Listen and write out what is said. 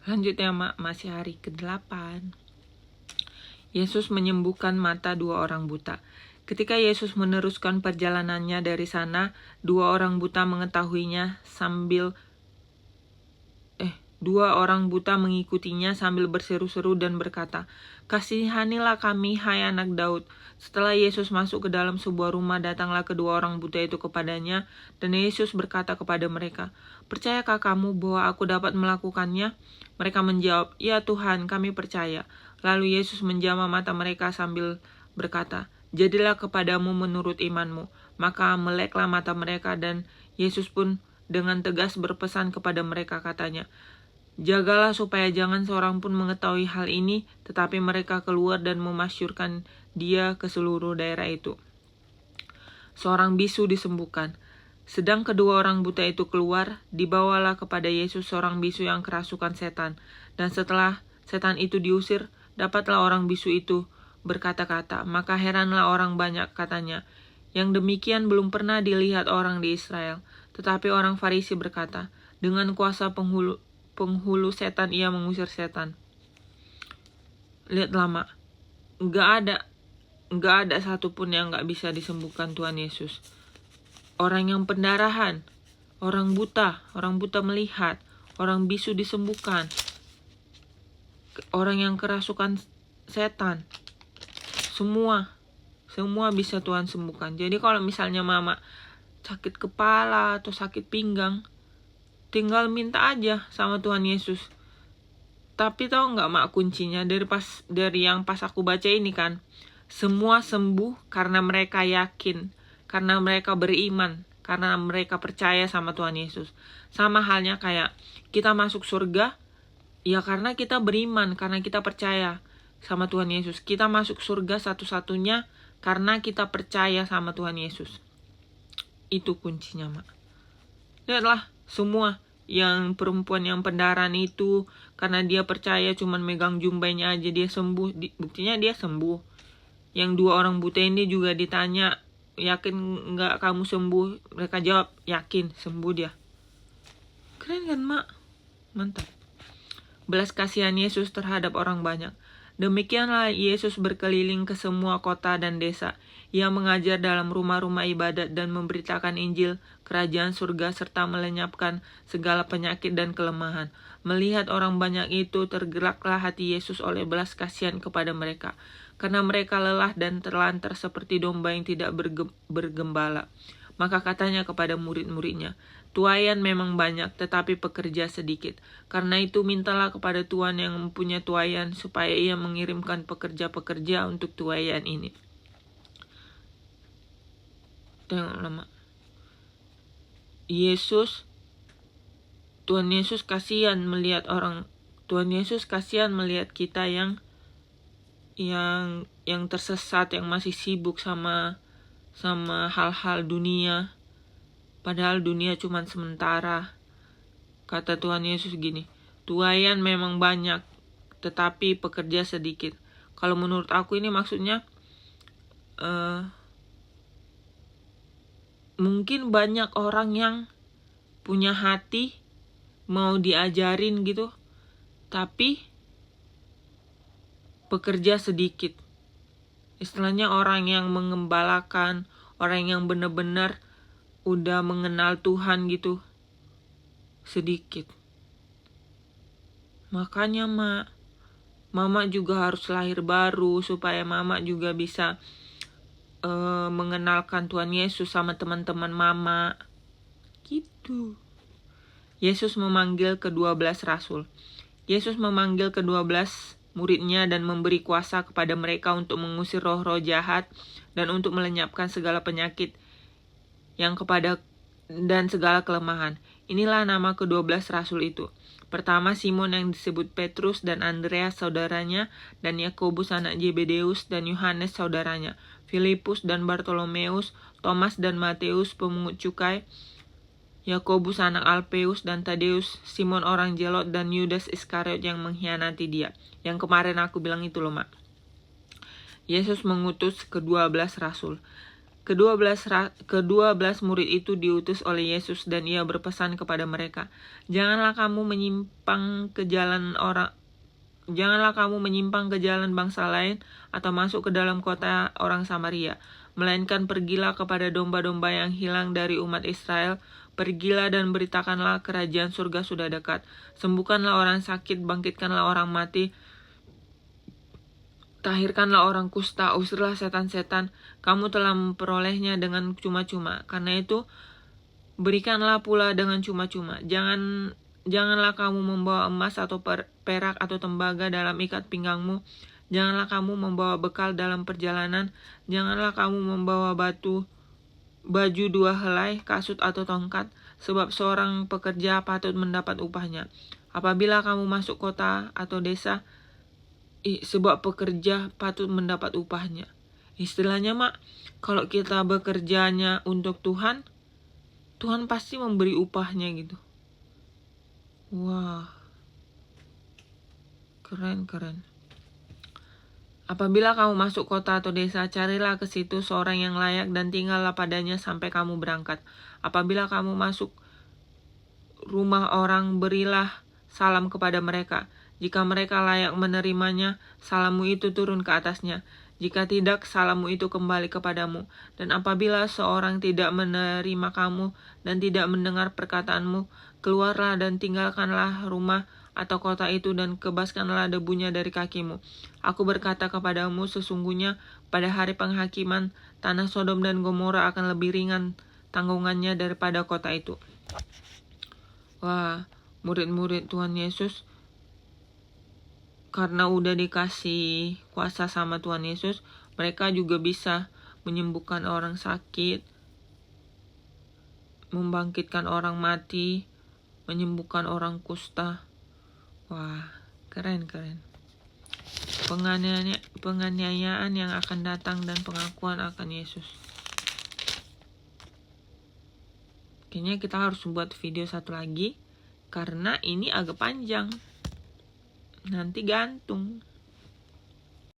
Lanjutnya masih hari ke-8. Yesus menyembuhkan mata 2 orang buta. Ketika Yesus meneruskan perjalanannya dari sana, 2 orang buta mengetahuinya dua orang buta mengikutinya sambil berseru-seru dan berkata, "Kasihanilah kami, hai anak Daud." Setelah Yesus masuk ke dalam sebuah rumah, datanglah kedua orang buta itu kepadanya, dan Yesus berkata kepada mereka, "Percayakah kamu bahwa aku dapat melakukannya?" Mereka menjawab, "Ya Tuhan, kami percaya." Lalu Yesus menjamah mata mereka sambil berkata, "Jadilah kepadamu menurut imanmu." Maka meleklah mata mereka, dan Yesus pun dengan tegas berpesan kepada mereka, katanya, "Jagalah supaya jangan seorang pun mengetahui hal ini," tetapi mereka keluar dan memasyurkan dia ke seluruh daerah itu. Seorang bisu disembuhkan. Sedang kedua orang buta itu keluar, dibawalah kepada Yesus seorang bisu yang kerasukan setan. Dan setelah setan itu diusir, dapatlah orang bisu itu berkata-kata. Maka heranlah orang banyak, katanya, "Yang demikian belum pernah dilihat orang di Israel." Tetapi orang Farisi berkata, "Dengan kuasa penghulu setan ia mengusir setan." Lihat lama, nggak ada satupun yang nggak bisa disembuhkan Tuhan Yesus. Orang yang pendarahan, orang buta melihat, orang bisu disembuhkan, orang yang kerasukan setan, semua bisa Tuhan sembuhkan. Jadi kalau misalnya mama sakit kepala atau sakit pinggang, tinggal minta aja sama Tuhan Yesus. Tapi tahu nggak mak kuncinya dari yang pas aku baca ini kan, semua sembuh karena mereka yakin, karena mereka beriman, karena mereka percaya sama Tuhan Yesus. Sama halnya kayak kita masuk surga, ya karena kita beriman, karena kita percaya sama Tuhan Yesus. Kita masuk surga satu-satunya karena kita percaya sama Tuhan Yesus. Itu kuncinya mak. Lihatlah semua. Yang perempuan yang pendarahan itu, karena dia percaya cuman megang jumbainya aja dia sembuh. Buktinya dia sembuh. Yang 2 orang buta ini juga ditanya, "Yakin nggak kamu sembuh?" Mereka jawab, "Yakin, sembuh dia." Keren kan mak? Mantap. Belas kasihan Yesus terhadap orang banyak. Demikianlah Yesus berkeliling ke semua kota dan desa. Ia mengajar dalam rumah-rumah ibadat dan memberitakan Injil kerajaan surga serta melenyapkan segala penyakit dan kelemahan. Melihat orang banyak itu, tergeraklah hati Yesus oleh belas kasihan kepada mereka, karena mereka lelah dan terlantar seperti domba yang tidak bergembala. Maka katanya kepada murid-muridnya, "Tuaian memang banyak, tetapi pekerja sedikit. Karena itu mintalah kepada Tuhan yang mempunyai tuaian, supaya ia mengirimkan pekerja-pekerja untuk tuaian ini." Tengok lama. Tuhan Yesus kasihan melihat kita yang tersesat, yang masih sibuk sama hal-hal dunia. Padahal dunia cuma sementara. Kata Tuhan Yesus gini, "Tuaian memang banyak, tetapi pekerja sedikit." Kalau menurut aku ini maksudnya mungkin banyak orang yang punya hati mau diajarin gitu, tapi pekerja sedikit. Istilahnya orang yang mengembalakan, orang yang benar-benar udah mengenal Tuhan gitu, sedikit. Makanya mama juga harus lahir baru supaya mama juga bisa mengenalkan Tuhan Yesus sama teman-teman mama. Gitu. Yesus memanggil ke-12 rasul. Yesus memanggil ke-12 muridnya dan memberi kuasa kepada mereka untuk mengusir roh-roh jahat dan untuk melenyapkan segala penyakit dan segala kelemahan. Inilah nama ke-12 rasul itu. Pertama, Simon yang disebut Petrus dan Andreas saudaranya, dan Yakobus anak Zebedeus dan Yohanes saudaranya, Filipus dan Bartolomeus, Thomas dan Matius pemungut cukai, Yakobus anak Alpeus dan Tadeus, Simon orang Zelot, dan Yudas Iskariot yang mengkhianati dia. Yang kemarin aku bilang itu loh mak. Yesus mengutus ke-12 rasul. Kedua belas murid itu diutus oleh Yesus dan ia berpesan kepada mereka, Janganlah kamu menyimpang ke jalan bangsa lain atau masuk ke dalam kota orang Samaria, melainkan pergilah kepada domba-domba yang hilang dari umat Israel. Pergilah dan beritakanlah kerajaan surga sudah dekat. Sembuhkanlah orang sakit, bangkitkanlah orang mati, tahirkanlah orang kusta, usirlah setan-setan. Kamu telah memperolehnya dengan cuma-cuma. Karena itu, berikanlah pula dengan cuma-cuma. Janganlah kamu membawa emas atau perak atau tembaga dalam ikat pinggangmu. Janganlah kamu membawa bekal dalam perjalanan. Janganlah kamu membawa baju 2 helai, kasut atau tongkat, sebab seorang pekerja patut mendapat upahnya. Apabila kamu masuk kota atau desa, sebab pekerja patut mendapat upahnya. Istilahnya kalau kita bekerjanya untuk Tuhan, Tuhan pasti memberi upahnya gitu. Wah, keren. Apabila kamu masuk kota atau desa, carilah ke situ seorang yang layak dan tinggallah padanya sampai kamu berangkat. Apabila kamu masuk rumah orang, berilah salam kepada mereka. Jika mereka layak menerimanya, salammu itu turun ke atasnya. Jika tidak, salammu itu kembali kepadamu. Dan apabila seorang tidak menerima kamu dan tidak mendengar perkataanmu, keluarlah dan tinggalkanlah rumah atau kota itu dan kebaskanlah debunya dari kakimu. Aku berkata kepadamu, sesungguhnya pada hari penghakiman, tanah Sodom dan Gomora akan lebih ringan tanggungannya daripada kota itu. Wah, murid-murid Tuhan Yesus, karena udah dikasih kuasa sama Tuhan Yesus, mereka juga bisa menyembuhkan orang sakit, membangkitkan orang mati, menyembuhkan orang kusta. Wah, keren. Penganiayaan yang akan datang dan pengakuan akan Yesus. Kayaknya kita harus buat video satu lagi, karena ini agak panjang. Nanti gantung.